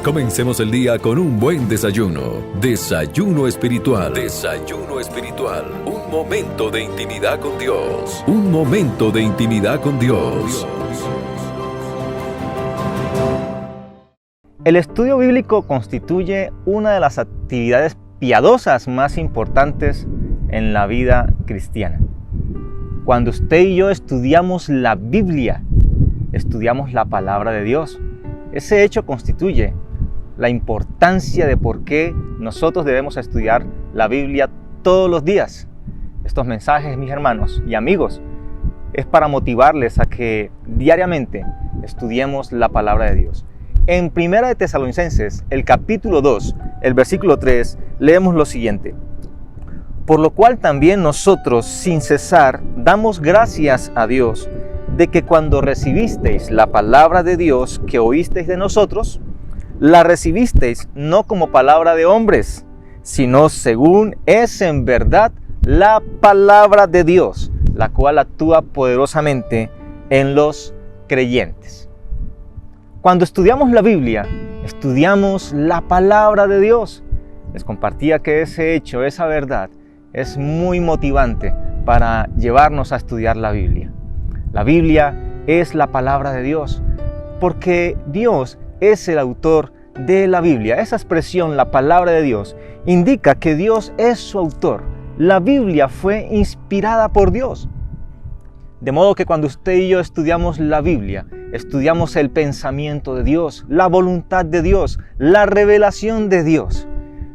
Comencemos el día con un buen desayuno. Desayuno espiritual. Desayuno espiritual. Un momento de intimidad con Dios. Un momento de intimidad con Dios. El estudio bíblico constituye una de las actividades piadosas más importantes en la vida cristiana. Cuando usted y yo estudiamos la Biblia, estudiamos la palabra de Dios. Ese hecho constituye la importancia de por qué nosotros debemos estudiar la Biblia todos los días. Estos mensajes, mis hermanos y amigos, es para motivarles a que diariamente estudiemos la palabra de Dios. En 1 de Tesalonicenses, el capítulo 2, el versículo 3, leemos lo siguiente. Por lo cual también nosotros, sin cesar, damos gracias a Dios de que cuando recibisteis la palabra de Dios que oísteis de nosotros, la recibisteis no como palabra de hombres, sino según es en verdad la palabra de Dios, la cual actúa poderosamente en los creyentes. Cuando estudiamos la Biblia, estudiamos la palabra de Dios. Les compartía que ese hecho, esa verdad, es muy motivante para llevarnos a estudiar la Biblia. La Biblia es la palabra de Dios, porque Dios es el autor de la Biblia. Esa expresión, la palabra de Dios, indica que Dios es su autor. La Biblia fue inspirada por Dios. De modo que cuando usted y yo estudiamos la Biblia, estudiamos el pensamiento de Dios, la voluntad de Dios, la revelación de Dios.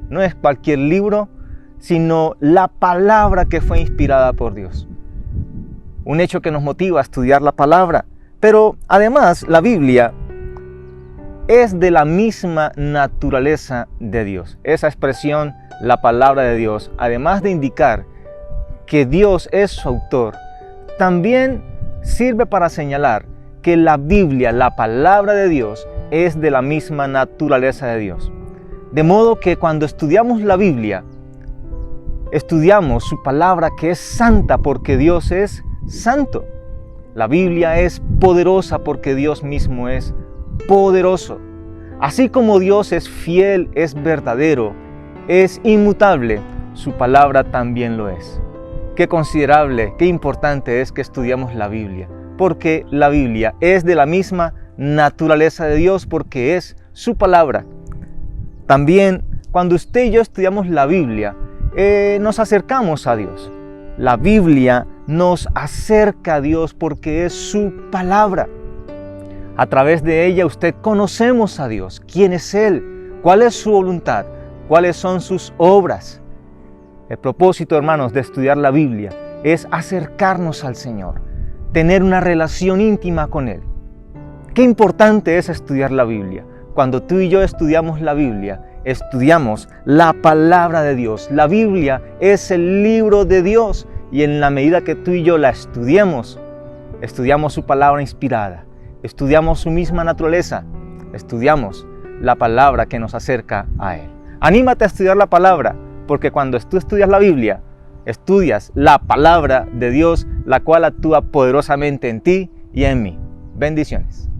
No es cualquier libro, sino la palabra que fue inspirada por Dios. Un hecho que nos motiva a estudiar la palabra. Pero además la Biblia es de la misma naturaleza de Dios. Esa expresión, la palabra de Dios, además de indicar que Dios es su autor, también sirve para señalar que la Biblia, la palabra de Dios, es de la misma naturaleza de Dios. De modo que cuando estudiamos la Biblia, estudiamos su palabra que es santa porque Dios es santo. La Biblia es poderosa porque Dios mismo es poderoso. Así como Dios es fiel, es verdadero, es inmutable, su palabra también lo es. Qué considerable, qué importante es que estudiamos la Biblia, porque la Biblia es de la misma naturaleza de Dios porque es su palabra. También cuando usted y yo estudiamos la Biblia, nos acercamos a Dios. La Biblia nos acerca a Dios porque es su palabra. A través de ella usted conocemos a Dios, quién es Él, cuál es su voluntad, cuáles son sus obras. El propósito, hermanos, de estudiar la Biblia es acercarnos al Señor, tener una relación íntima con Él. Qué importante es estudiar la Biblia. Cuando tú y yo estudiamos la Biblia, estudiamos la palabra de Dios. La Biblia es el libro de Dios y en la medida que tú y yo la estudiemos, estudiamos su palabra inspirada, estudiamos su misma naturaleza, estudiamos la palabra que nos acerca a Él. Anímate a estudiar la palabra, porque cuando tú estudias la Biblia, estudias la palabra de Dios, la cual actúa poderosamente en ti y en mí. Bendiciones.